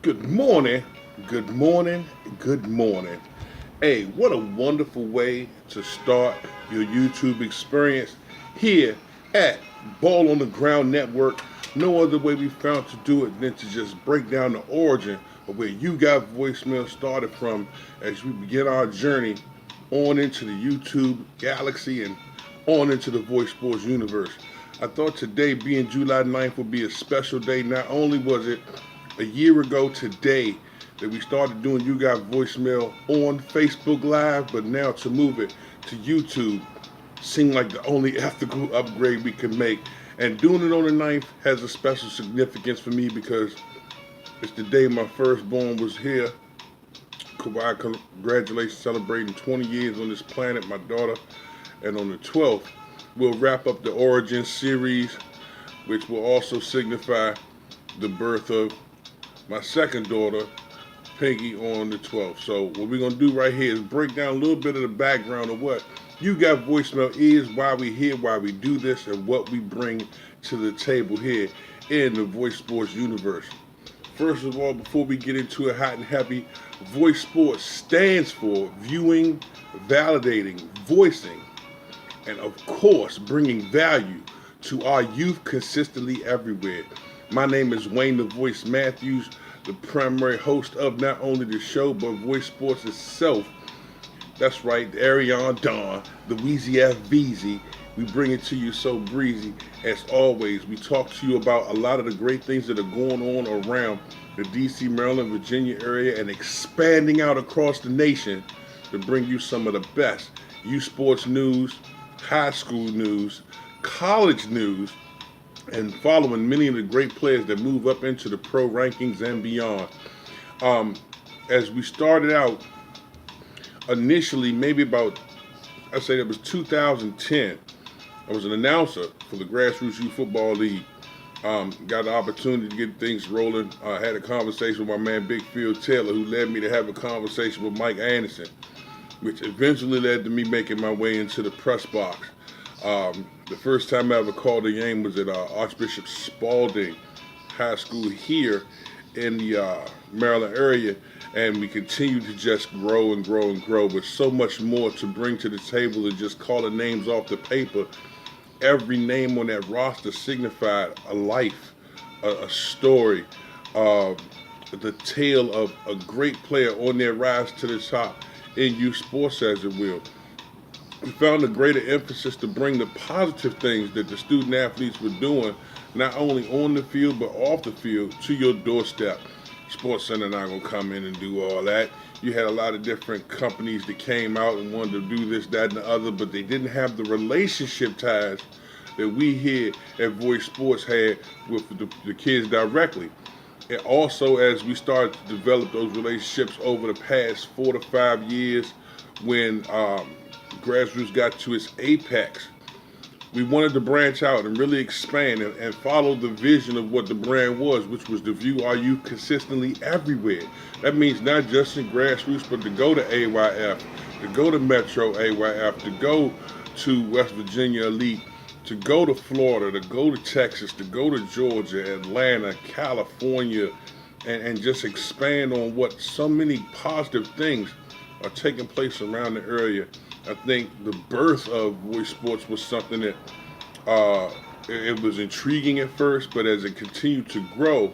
Good morning, good morning, good morning. Hey, what a wonderful way to start your YouTube experience here at Ball on the Ground Network. No other way we found to do it than to just break down the origin of where you got voicemail started from as we begin our journey on into the YouTube galaxy and on into the Voice Sports universe. I thought today, being July 9th, would be a special day. Not only was it a year ago today that we started doing You Got Voicemail on Facebook Live, but now to move it to YouTube seemed like the only ethical upgrade we could make. And doing it on the 9th has a special significance for me because it's the day my firstborn was here. Congratulations, celebrating 20 years on this planet, my daughter. And on the 12th, we'll wrap up the Origin series, which will also signify the birth of my second daughter, Pinky, on the 12th. So what we're going to do right here is break down a little bit of the background of what You Got Voicemail is, why we here, why we do this, and what we bring to the table here in the Voice Sports universe. First of all, before we get into it hot and heavy, Voice Sports stands for viewing, validating, voicing, and of course, bringing value to our youth consistently everywhere. My name is Wayne the Voice Matthews, the primary host of not only the show, but Voice Sports itself. That's right, the Arion Don, the Wheezy F. Veezy. We bring it to you so breezy. As always, we talk to you about a lot of the great things that are going on around the DC, Maryland, Virginia area and expanding out across the nation to bring you some of the best youth sports news, high school news, college news, and following many of the great players that move up into the pro rankings and beyond. As we started out initially, maybe about, I say it was 2010, I was an announcer for the Grassroots Youth Football League. Got the opportunity to get things rolling. Had a conversation with my man Big Phil Taylor, who led me to have a conversation with Mike Anderson, which eventually led to me making my way into the press box. The first time I ever called a game was at Archbishop Spalding High School here in the Maryland area, and we continue to just grow and grow and grow with so much more to bring to the table than just calling names off the paper. Every name on that roster signified a life, a story, the tale of a great player on their rise to the top in youth sports, as it will. We found a greater emphasis to bring the positive things that the student athletes were doing, not only on the field but off the field, to your doorstep. Sports Center not gonna come in and do all that. You had a lot of different companies that came out and wanted to do this, that, and the other, but they didn't have the relationship ties that we here at Voice Sports had with the kids directly. And also, as we started to develop those relationships over the past 4 to 5 years, when Grassroots got to its apex, we wanted to branch out and really expand and follow the vision of what the brand was, which was to view our youth consistently everywhere. That means not just in Grassroots, but to go to AYF, to go to Metro AYF, to go to West Virginia Elite, to go to Florida, to go to Texas, to go to Georgia, Atlanta, California, and just expand on what so many positive things are taking place around the area. I think the birth of Voice Sports was something that it was intriguing at first, but as it continued to grow,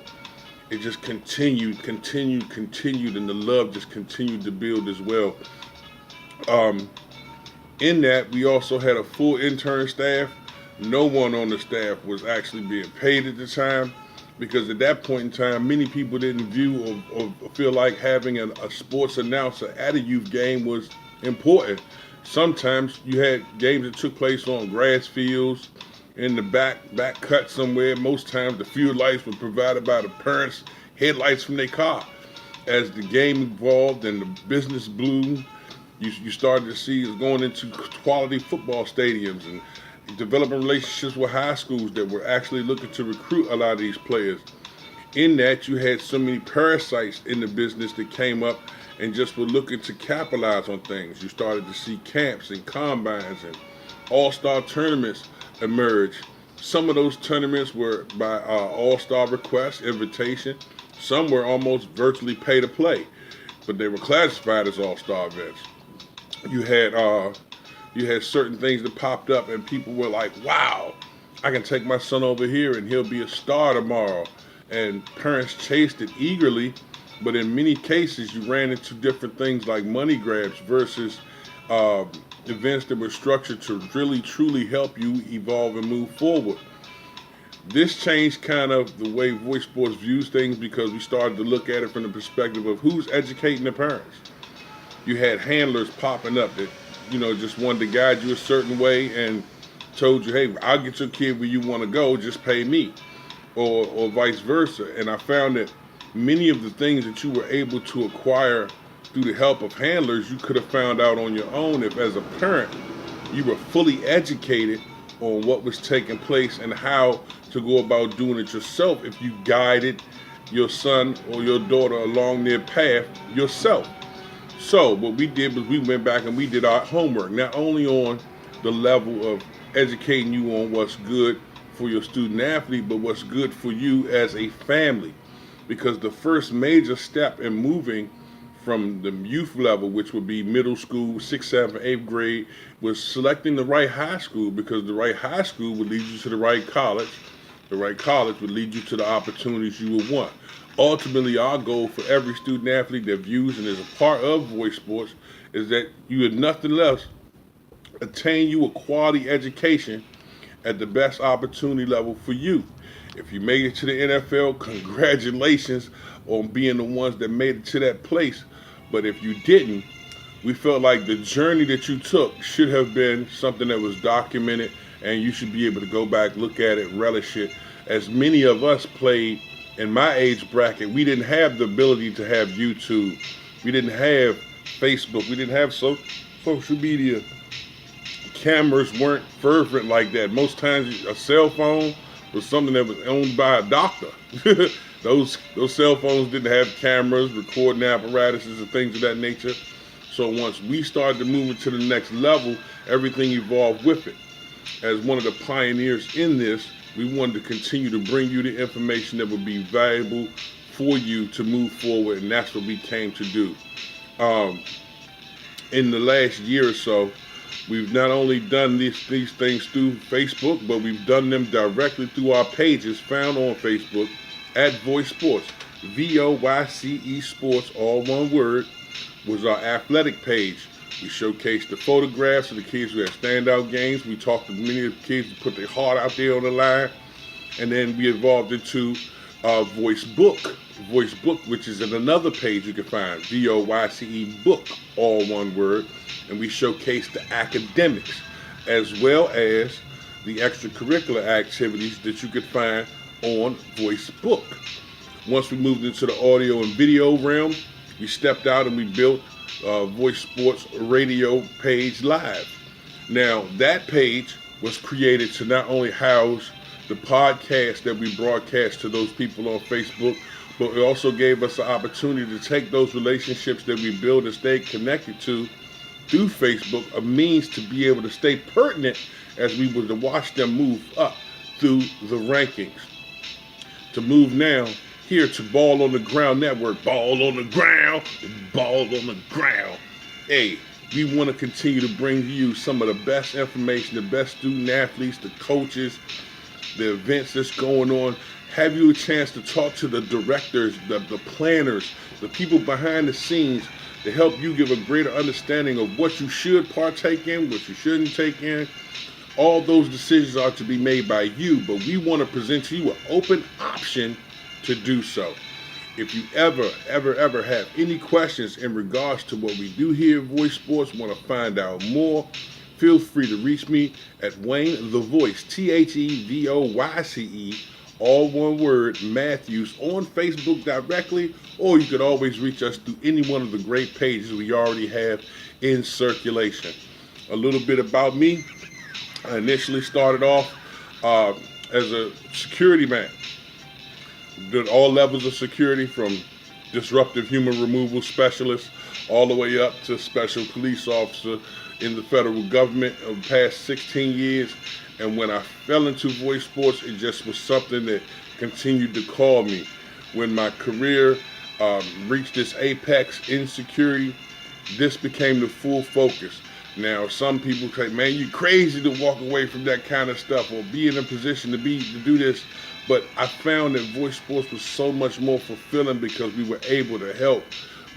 it just continued, and the love just continued to build as well. In that, we also had a full intern staff. No one on the staff was actually being paid at the time, because at that point in time, many people didn't view or feel like having a sports announcer at a youth game was important. Sometimes you had games that took place on grass fields, in the back cut somewhere. Most times the field lights were provided by the parents' headlights from their car. As the game evolved and the business bloomed, you started to see it going into quality football stadiums and developing relationships with high schools that were actually looking to recruit a lot of these players. In that, you had so many parasites in the business that came up and just were looking to capitalize on things. You started to see camps and combines and all-star tournaments emerge. Some of those tournaments were by all-star request, invitation. Some were almost virtually pay to play, but they were classified as all-star events. You had certain things that popped up, and people were like, "Wow, I can take my son over here, and he'll be a star tomorrow." And parents chased it eagerly, but in many cases, you ran into different things like money grabs versus uh, events that were structured to really truly help you evolve and move forward. This changed kind of the way Voice Sports views things because we started to look at it from the perspective of who's educating the parents. You had handlers popping up that, just wanted to guide you a certain way and told you, "Hey, I'll get your kid where you want to go, just pay me," or vice versa. And I found that many of the things that you were able to acquire through the help of handlers, you could have found out on your own if, as a parent, you were fully educated on what was taking place and how to go about doing it yourself if you guided your son or your daughter along their path yourself. So what we did was we went back and we did our homework, not only on the level of educating you on what's good for your student athlete, but what's good for you as a family. Because the first major step in moving from the youth level, which would be middle school, 6th, 7th, 8th grade, was selecting the right high school, because the right high school would lead you to the right college. The right college would lead you to the opportunities you would want. Ultimately, our goal for every student athlete that views and is a part of Voice Sports is that you would nothing less attain you a quality education at the best opportunity level for you. If you made it to the NFL, congratulations on being the ones that made it to that place. But if you didn't, we felt like the journey that you took should have been something that was documented, and you should be able to go back, look at it, relish it. As many of us played in my age bracket, we didn't have the ability to have YouTube. We didn't have Facebook. We didn't have social media. Cameras weren't fervent like that. Most times a cell phone was something that was owned by a doctor. Those cell phones didn't have cameras, recording apparatuses, and things of that nature. So once we started to move it to the next level, everything evolved with it. As one of the pioneers in this, we wanted to continue to bring you the information that would be valuable for you to move forward, and that's what we came to do. In the last year or so, we've not only done these things through Facebook, but we've done them directly through our pages found on Facebook at Voice Sports. VOYCE Sports, all one word, was our athletic page. We showcased the photographs of the kids who had standout games. We talked to many of the kids who put their heart out there on the line. And then we evolved into Voice Book, which is in another page you can find, VOYCE Book, all one word. And we showcased the academics as well as the extracurricular activities that you could find on Voice Book. Once we moved into the audio and video realm, we stepped out and we built Voice Sports Radio Page Live. Now, that page was created to not only house the podcast that we broadcast to those people on Facebook, but it also gave us the opportunity to take those relationships that we build and stay connected to through Facebook, a means to be able to stay pertinent as we were to watch them move up through the rankings. To move now here to Ball on the Ground Network. Ball on the ground, ball on the ground. Hey, we want to continue to bring you some of the best information, the best student athletes, the coaches, the events that's going on. Have you a chance to talk to the directors, the planners, the people behind the scenes to help you give a greater understanding of what you should partake in, what you shouldn't take in. All those decisions are to be made by you, but we want to present to you an open option to do so. If you ever have any questions in regards to what we do here at Voice Sports, want to find out more, feel free to reach me at Wayne the Voice, TheVoyce, all one word, Matthews, on Facebook directly, or you could always reach us through any one of the great pages we already have in circulation. A little bit about me. I initially started off as a security man. Did all levels of security, from disruptive human removal specialist all the way up to special police officer in the federal government over the past 16 years. And when I fell into Voice Sports, it just was something that continued to call me. when my career reached this apex in security, this became the full focus. Now, some people say, "Man, you crazy to walk away from that kind of stuff or be in a position to do this." But I found that voice sports was so much more fulfilling because we were able to help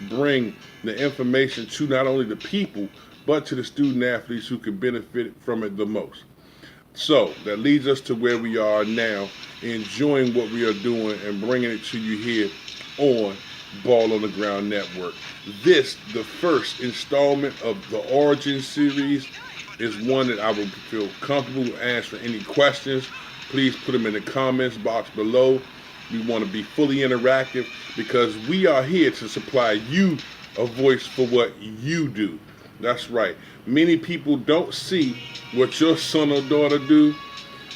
bring the information to not only the people but to the student athletes who could benefit from it the most. So that leads us to where we are now, enjoying what we are doing and bringing it to you here on Ball on the Ground Network. This, the first installment of the Origin series, is one that I would feel comfortable answering any questions. Please put them in the comments box below. We want to be fully interactive because we are here to supply you a voice for what you do. That's right. Many people don't see what your son or daughter do.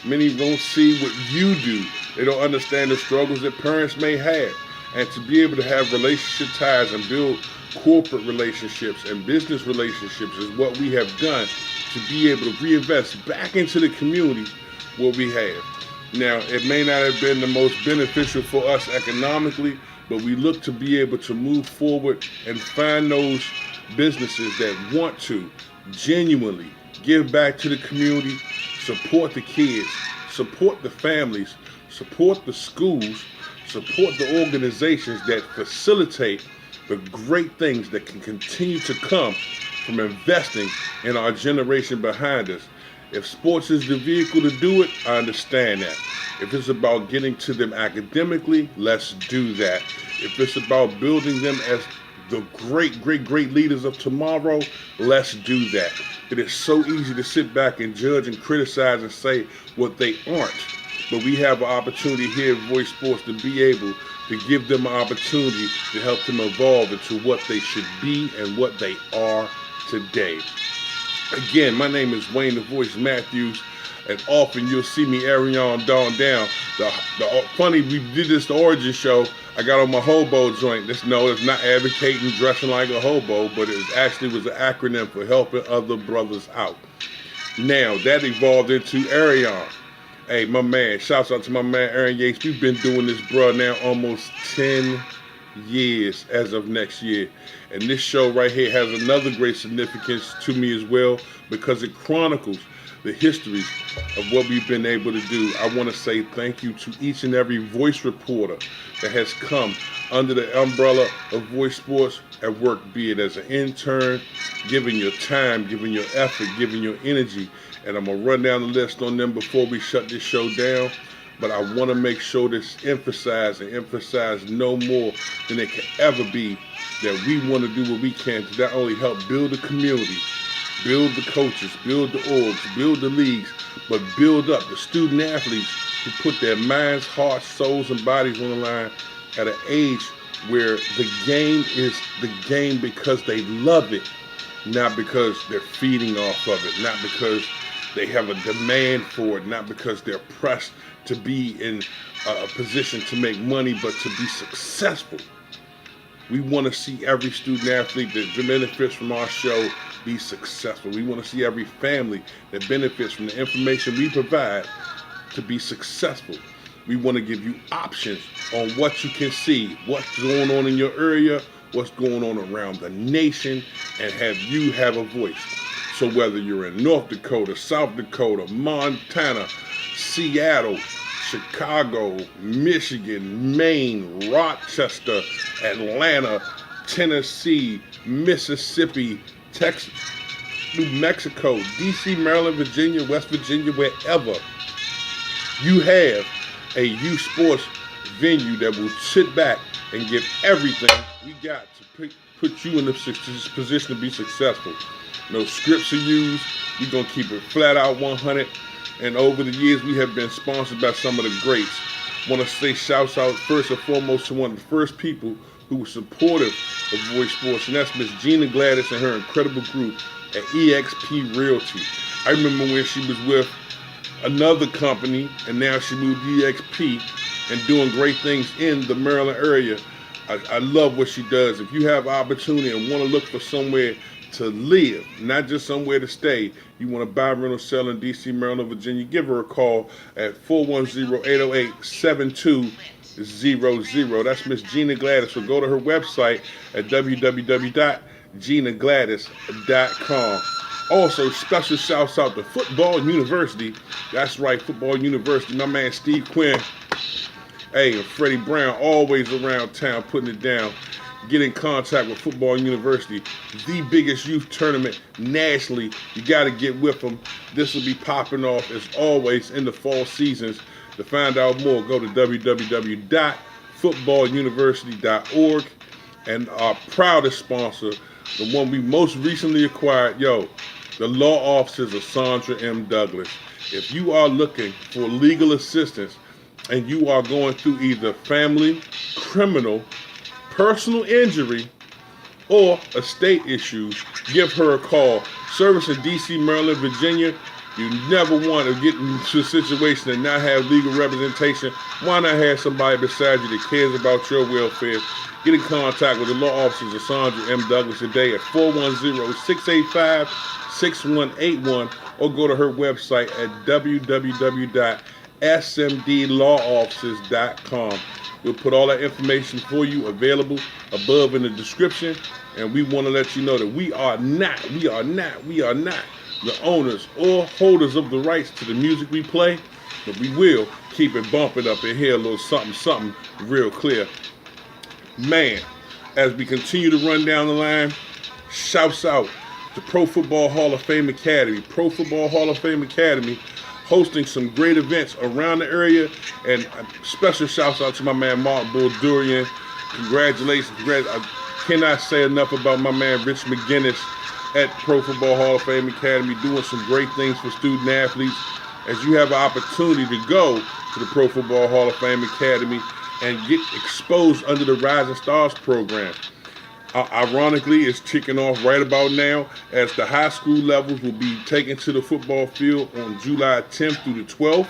Many don't see what you do. They don't understand the struggles that parents may have. And to be able to have relationship ties and build corporate relationships and business relationships is what we have done to be able to reinvest back into the community what we have. Now, it may not have been the most beneficial for us economically, but we look to be able to move forward and find those businesses that want to genuinely give back to the community, support the kids, support the families, support the schools, support the organizations that facilitate the great things that can continue to come from investing in our generation behind us. If sports is the vehicle to do it, I understand that. If it's about getting to them academically, let's do that. If it's about building them as the great leaders of tomorrow, let's do that. It is so easy to sit back and judge and criticize and say what they aren't. But we have an opportunity here at Voice Sports to be able to give them an opportunity to help them evolve into what they should be and what they are today. Again, my name is Wayne the Voice Matthews, and often you'll see me airing on down. Funny, we did this Origin show. I got on my hobo joint. It's not advocating dressing like a hobo, but it actually was an acronym for helping other brothers out. Now, that evolved into Arion. Hey, my man, shouts out to my man Aaron Yates. We've been doing this, bro, now almost 10 years as of next year. And this show right here has another great significance to me as well because it chronicles the history of what we've been able to do. I want to say thank you to each and every voice reporter that has come under the umbrella of Voice Sports at work, be it as an intern, giving your time, giving your effort, giving your energy. And I'm going to run down the list on them before we shut this show down. But I want to make sure this emphasize no more than it can ever be that we want to do what we can to not only help build the community, build the coaches, build the orgs, build the leagues, but build up the student athletes who put their minds, hearts, souls, and bodies on the line at an age where the game is the game because they love it, not because they're feeding off of it, not because they have a demand for it, not because they're pressed to be in a position to make money, but to be successful. We want to see every student athlete that benefits from our show be successful. We want to see every family that benefits from the information we provide to be successful. We want to give you options on what you can see, what's going on in your area, what's going on around the nation, and have you have a voice. So whether you're in North Dakota, South Dakota, Montana, Seattle, Chicago, Michigan, Maine, Rochester, Atlanta, Tennessee, Mississippi, Texas, New Mexico, DC, Maryland, Virginia, West Virginia, wherever you have a youth sports venue that will sit back and give everything we got to put you in the position to be successful. No scripts are used. We're going to keep it flat out 100. And over the years, we have been sponsored by some of the greats. Want to say shouts out first and foremost to one of the first people who was supportive of Voice Sports, and that's Miss Gina Gladys and her incredible group at EXP Realty. I remember when she was with another company, and now she moved to EXP and doing great things in the Maryland area. I love what she does. If you have opportunity and want to look for somewhere to live, not just somewhere to stay, you want to buy, rent, or sell in DC, Maryland, Virginia, give her a call at 410-808-72 That's Miss Gina Gladys. So go to her website at www.ginagladys.com. Also, special shouts out to Football University. That's right, Football University. My man Steve Quinn. Hey, and Freddie Brown, always around town putting it down. Get in contact with Football University, the biggest youth tournament nationally. You got to get with them. This will be popping off as always in the fall seasons. To find out more, go to www.footballuniversity.org. And our proudest sponsor, the one we most recently acquired, the law offices of Sandra M. Douglas. If you are looking for legal assistance and you are going through either family, criminal, personal injury, or estate issues, give her a call. Service in D.C., Maryland, Virginia. You never want to get into a situation and not have legal representation. Why not have somebody beside you that cares about your welfare? Get in contact with the law offices of Sandra M. Douglas today at 410-685-6181 or go to her website at www.smdlawoffices.com. We'll put all that information for you available above in the description, and we want to let you know that we are not the owners or holders of the rights to the music we play, but we will keep it bumping up in here a little something real clear. Man, as we continue to run down the line, shouts out to Pro Football Hall of Fame Academy. Pro Football Hall of Fame Academy hosting some great events around the area, and special shouts out to my man Mark Bull Durian. Congratulations. I cannot say enough about my man Rich McGinnis at Pro Football Hall of Fame Academy, doing some great things for student athletes. As you have an opportunity to go to the Pro Football Hall of Fame Academy and get exposed under the Rising Stars program. Ironically, it's kicking off right about now, as the high school levels will be taken to the football field on July 10th through the 12th.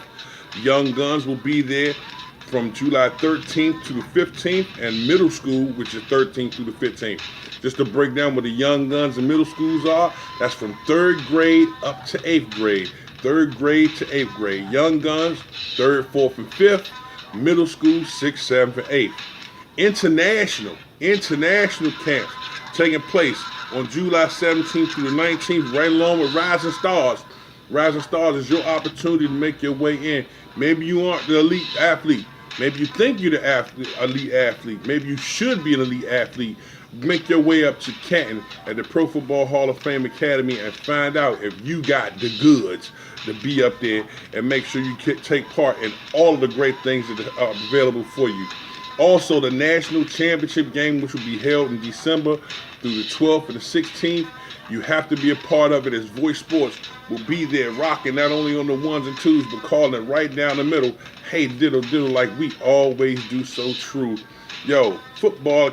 Young Guns will be there from July 13th to the 15th, and middle school, which is 13th through the 15th. Just to break down what the Young Guns and middle schools are, that's from 3rd grade up to 8th grade. 3rd grade to 8th grade. Young Guns, 3rd, 4th, and 5th. Middle school, 6th, 7th, and 8th. International camps taking place on July 17th through the 19th, right along with Rising Stars. Rising Stars is your opportunity to make your way in. Maybe you aren't the elite athlete. Maybe you think you're the elite athlete. Maybe you should be an elite athlete. Make your way up to Canton at the Pro Football Hall of Fame Academy and find out if you got the goods to be up there, and make sure you take part in all of the great things that are available for you. Also, the National Championship game, which will be held in December through the 12th and the 16th. You have to be a part of it, as Voice Sports will be there rocking not only on the ones and twos, but calling it right down the middle. Hey, diddle, like we always do. So true. Pro Football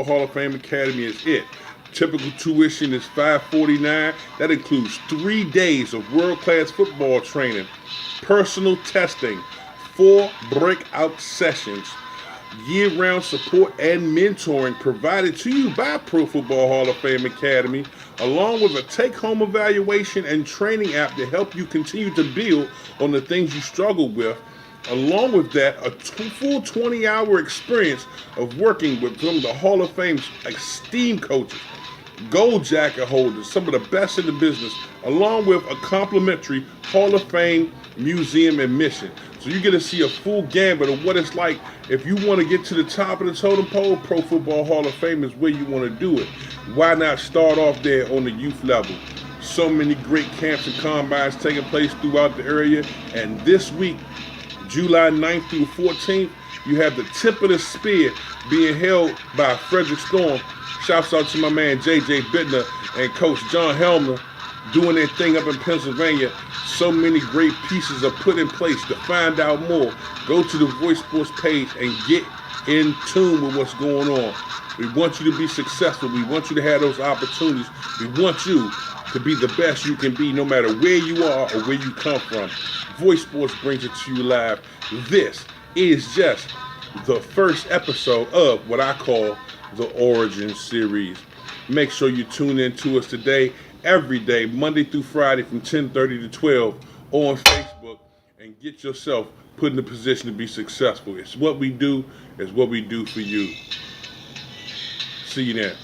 Hall of Fame Academy is it. Typical tuition is $549. That includes 3 days of world-class football training, personal testing, 4 breakout sessions, year-round support and mentoring provided to you by Pro Football Hall of Fame Academy, along with a take-home evaluation and training app to help you continue to build on the things you struggle with. Along with that, a full 20-hour experience of working with some of the Hall of Fame's esteemed coaches, gold jacket holders, some of the best in the business, along with a complimentary Hall of Fame museum admission. So you get to see a full gambit of what it's like. If you want to get to the top of the totem pole, Pro Football Hall of Fame is where you want to do it. Why not start off there on the youth level? So many great camps and combines taking place throughout the area. And this week, July 9th through 14th, you have the Tip of the Spear being held by Frederick Storm. Shouts out to my man J.J. Bittner and Coach John Helmer doing their thing up in Pennsylvania. So many great pieces are put in place. To find out more, go to the Voice Sports page and get in tune with what's going on. We want you to be successful. We want you to have those opportunities. We want you to be the best you can be, no matter where you are or where you come from. Voice Sports brings it to you live. This is just the first episode of what I call the Origin Series. Make sure you tune in to us today, every day, Monday through Friday from 10:30 to 12 on Facebook, and get yourself put in a position to be successful. It's what we do. It's what we do for you. See you there.